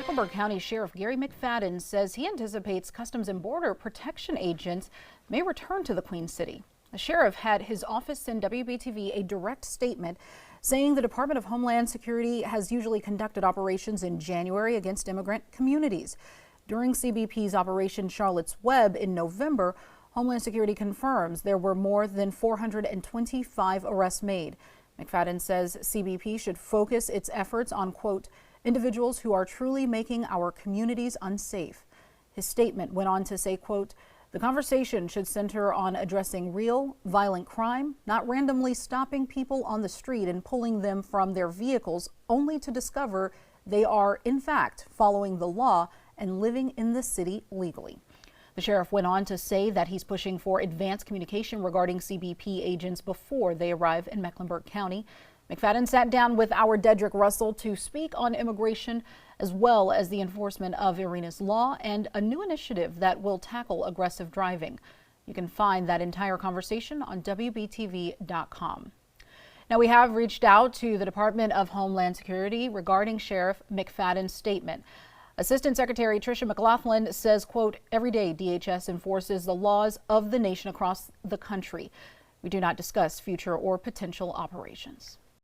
Mecklenburg County Sheriff Gary McFadden says he anticipates Customs and Border Protection agents may return to the Queen City. The sheriff had his office send WBTV a direct statement saying the Department of Homeland Security has usually conducted operations in January against immigrant communities. During CBP's Operation Charlotte's Web in November, Homeland Security confirms there were more than 425 arrests made. McFadden says CBP should focus its efforts on, quote, individuals who are truly making our communities unsafe. His statement went on to say, quote, the conversation should center on addressing real, violent crime, not randomly stopping people on the street and pulling them from their vehicles only to discover they are, in fact, following the law and living in the city legally. The sheriff went on to say that he's pushing for advanced communication regarding CBP agents before they arrive in Mecklenburg County. McFadden sat down with our Dedrick Russell to speak on immigration as well as the enforcement of Irina's law and a new initiative that will tackle aggressive driving. You can find that entire conversation on WBTV.com. Now, we have reached out to the Department of Homeland Security regarding Sheriff McFadden's statement. Assistant Secretary Tricia McLaughlin says, quote, every day DHS enforces the laws of the nation across the country. We do not discuss future or potential operations.